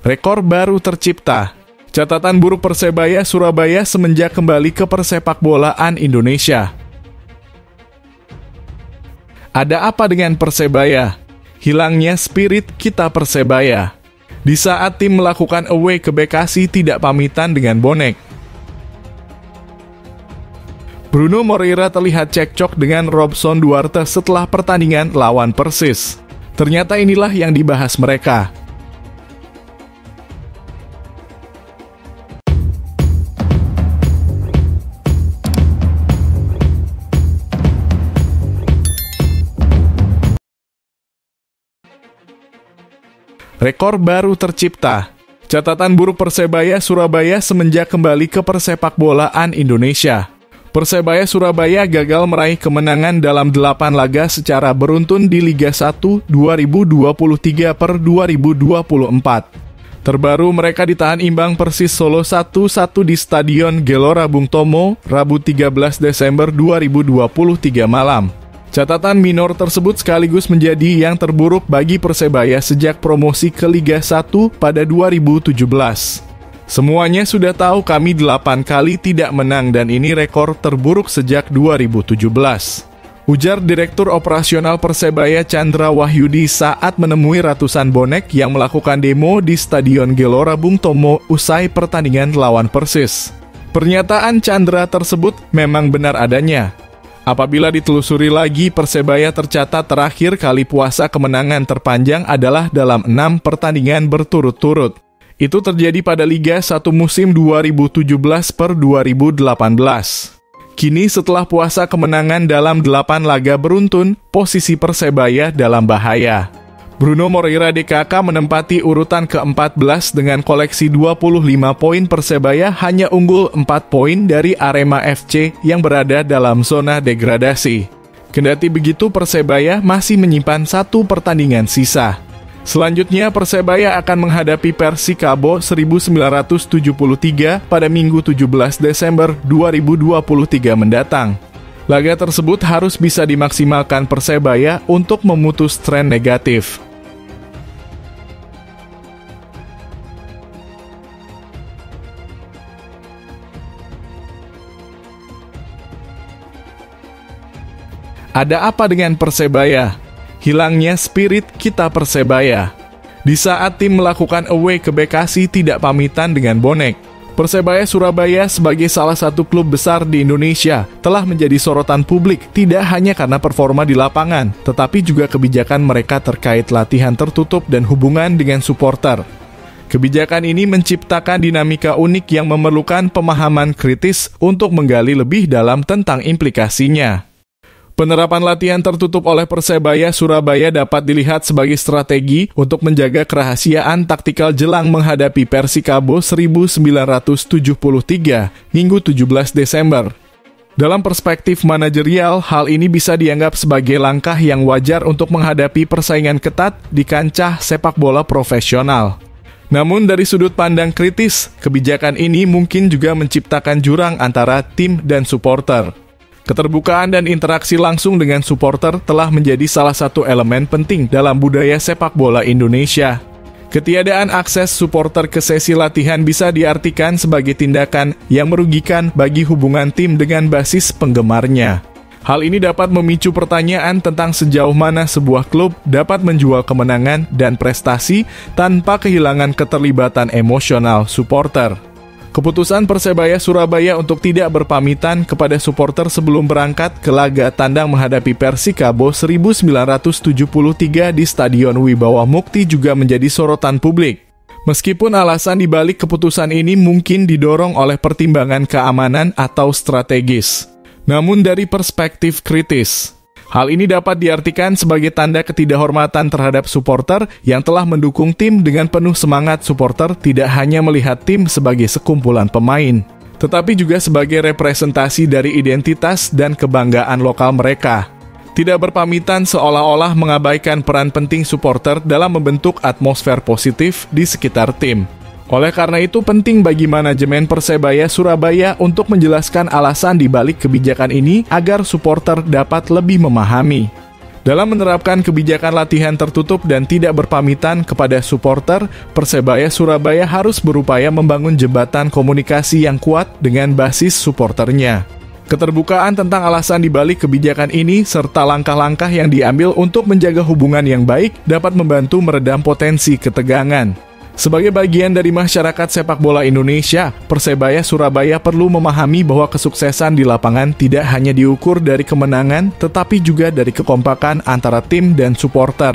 Rekor baru tercipta. Catatan buruk Persebaya Surabaya semenjak kembali ke persepakbolaan Indonesia. Ada apa dengan Persebaya? Hilangnya spirit kita Persebaya. Di saat tim melakukan away ke Bekasi tidak pamitan dengan bonek. Bruno Moreira terlihat cekcok dengan Robson Duarte setelah pertandingan lawan Persis. Ternyata inilah yang dibahas mereka. Rekor baru tercipta. Catatan buruk Persebaya Surabaya semenjak kembali ke persepakbolaan Indonesia. Persebaya Surabaya gagal meraih kemenangan dalam 8 laga secara beruntun di Liga 1 2023 per 2024. Terbaru mereka ditahan imbang Persis Solo 1-1 di Stadion Gelora Bung Tomo, Rabu 13 Desember 2023 malam. Catatan minor tersebut sekaligus menjadi yang terburuk bagi Persebaya sejak promosi ke Liga 1 pada 2017. Semuanya sudah tahu kami 8 kali tidak menang dan ini rekor terburuk sejak 2017. Ujar Direktur Operasional Persebaya Chandra Wahyudi saat menemui ratusan bonek yang melakukan demo di Stadion Gelora Bung Tomo usai pertandingan lawan Persis. Pernyataan Chandra tersebut memang benar adanya. Apabila ditelusuri lagi, Persebaya tercatat terakhir kali puasa kemenangan terpanjang adalah dalam 6 pertandingan berturut-turut. Itu terjadi pada Liga 1 musim 2017 per 2018. Kini setelah puasa kemenangan dalam 8 laga beruntun, posisi Persebaya dalam bahaya. Bruno Moreira DKK menempati urutan ke-14 dengan koleksi 25 poin. Persebaya hanya unggul 4 poin dari Arema FC yang berada dalam zona degradasi. Kendati begitu, Persebaya masih menyimpan 1 pertandingan sisa. Selanjutnya, Persebaya akan menghadapi Persikabo 1973 pada Minggu 17 Desember 2023 mendatang. Laga tersebut harus bisa dimaksimalkan Persebaya untuk memutus tren negatif. Ada apa dengan Persebaya? Hilangnya spirit kita Persebaya. Di saat tim melakukan away ke Bekasi tidak pamitan dengan bonek. Persebaya Surabaya sebagai salah satu klub besar di Indonesia telah menjadi sorotan publik tidak hanya karena performa di lapangan, tetapi juga kebijakan mereka terkait latihan tertutup dan hubungan dengan supporter. Kebijakan ini menciptakan dinamika unik yang memerlukan pemahaman kritis untuk menggali lebih dalam tentang implikasinya. Penerapan latihan tertutup oleh Persebaya Surabaya dapat dilihat sebagai strategi untuk menjaga kerahasiaan taktikal jelang menghadapi Persikabo 1973 Minggu 17 Desember. Dalam perspektif manajerial, hal ini bisa dianggap sebagai langkah yang wajar untuk menghadapi persaingan ketat di kancah sepak bola profesional. Namun dari sudut pandang kritis, kebijakan ini mungkin juga menciptakan jurang antara tim dan supporter. Keterbukaan dan interaksi langsung dengan supporter telah menjadi salah satu elemen penting dalam budaya sepak bola Indonesia. Ketiadaan akses supporter ke sesi latihan bisa diartikan sebagai tindakan yang merugikan bagi hubungan tim dengan basis penggemarnya. Hal ini dapat memicu pertanyaan tentang sejauh mana sebuah klub dapat menjual kemenangan dan prestasi tanpa kehilangan keterlibatan emosional supporter. Keputusan Persebaya Surabaya untuk tidak berpamitan kepada supporter sebelum berangkat ke laga tandang menghadapi Persikabo 1973 di Stadion Wibawa Mukti juga menjadi sorotan publik. Meskipun alasan dibalik keputusan ini mungkin didorong oleh pertimbangan keamanan atau strategis. Namun dari perspektif kritis, hal ini dapat diartikan sebagai tanda ketidakhormatan terhadap supporter yang telah mendukung tim dengan penuh semangat. Supporter tidak hanya melihat tim sebagai sekumpulan pemain, tetapi juga sebagai representasi dari identitas dan kebanggaan lokal mereka. Tidak berpamitan seolah-olah mengabaikan peran penting supporter dalam membentuk atmosfer positif di sekitar tim. Oleh karena itu penting bagi manajemen Persebaya Surabaya untuk menjelaskan alasan di balik kebijakan ini agar supporter dapat lebih memahami. Dalam menerapkan kebijakan latihan tertutup dan tidak berpamitan kepada supporter, Persebaya Surabaya harus berupaya membangun jembatan komunikasi yang kuat dengan basis supporternya. Keterbukaan tentang alasan dibalik kebijakan ini serta langkah-langkah yang diambil untuk menjaga hubungan yang baik dapat membantu meredam potensi ketegangan. Sebagai bagian dari masyarakat sepak bola Indonesia, Persebaya Surabaya perlu memahami bahwa kesuksesan di lapangan tidak hanya diukur dari kemenangan, tetapi juga dari kekompakan antara tim dan supporter.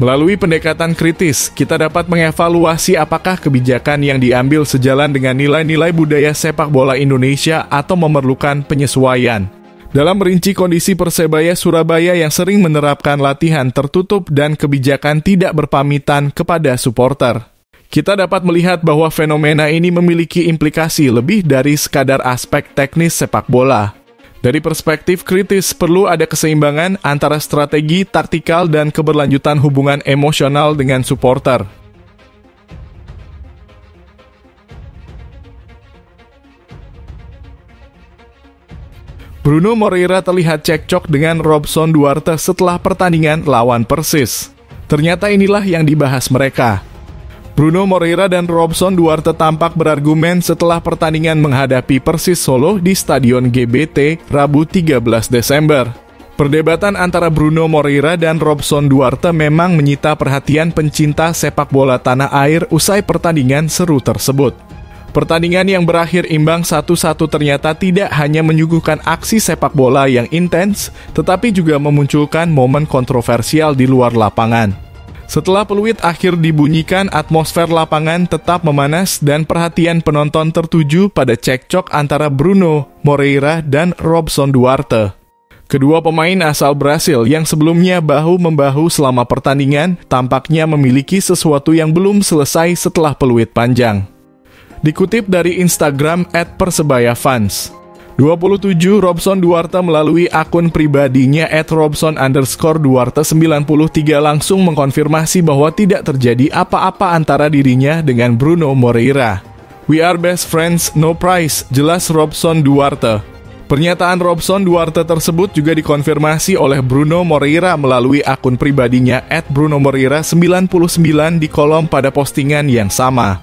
Melalui pendekatan kritis, kita dapat mengevaluasi apakah kebijakan yang diambil sejalan dengan nilai-nilai budaya sepak bola Indonesia atau memerlukan penyesuaian. Dalam merinci kondisi Persebaya Surabaya yang sering menerapkan latihan tertutup dan kebijakan tidak berpamitan kepada supporter, kita dapat melihat bahwa fenomena ini memiliki implikasi lebih dari sekadar aspek teknis sepak bola. Dari perspektif kritis, perlu ada keseimbangan antara strategi, taktikal, dan keberlanjutan hubungan emosional dengan supporter. Bruno Moreira terlihat cekcok dengan Robson Duarte setelah pertandingan lawan Persis. Ternyata inilah yang dibahas mereka. Bruno Moreira dan Robson Duarte tampak berargumen setelah pertandingan menghadapi Persis Solo di Stadion GBT Rabu 13 Desember. Perdebatan antara Bruno Moreira dan Robson Duarte memang menyita perhatian pencinta sepak bola tanah air usai pertandingan seru tersebut. Pertandingan yang berakhir imbang 1-1 ternyata tidak hanya menyuguhkan aksi sepak bola yang intens, tetapi juga memunculkan momen kontroversial di luar lapangan. Setelah peluit akhir dibunyikan, atmosfer lapangan tetap memanas dan perhatian penonton tertuju pada cekcok antara Bruno Moreira dan Robson Duarte. Kedua pemain asal Brasil yang sebelumnya bahu-membahu selama pertandingan tampaknya memiliki sesuatu yang belum selesai setelah peluit panjang. Dikutip dari Instagram @persebaya_fans, 27 Robson Duarte melalui akun pribadinya @robson_duarte93 langsung mengkonfirmasi bahwa tidak terjadi apa-apa antara dirinya dengan Bruno Moreira. "We are best friends, no price," jelas Robson Duarte. Pernyataan Robson Duarte tersebut juga dikonfirmasi oleh Bruno Moreira melalui akun pribadinya @brunomoreira99 di kolom pada postingan yang sama.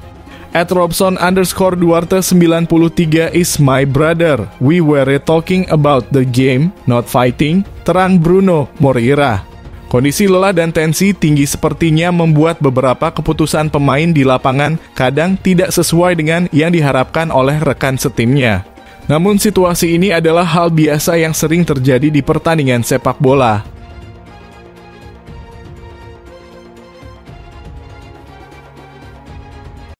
@Robson_Duarte93 is my brother. We were talking about the game, not fighting, terang Bruno Moreira. Kondisi lelah dan tensi tinggi sepertinya membuat beberapa keputusan pemain di lapangan kadang tidak sesuai dengan yang diharapkan oleh rekan setimnya. Namun situasi ini adalah hal biasa yang sering terjadi di pertandingan sepak bola.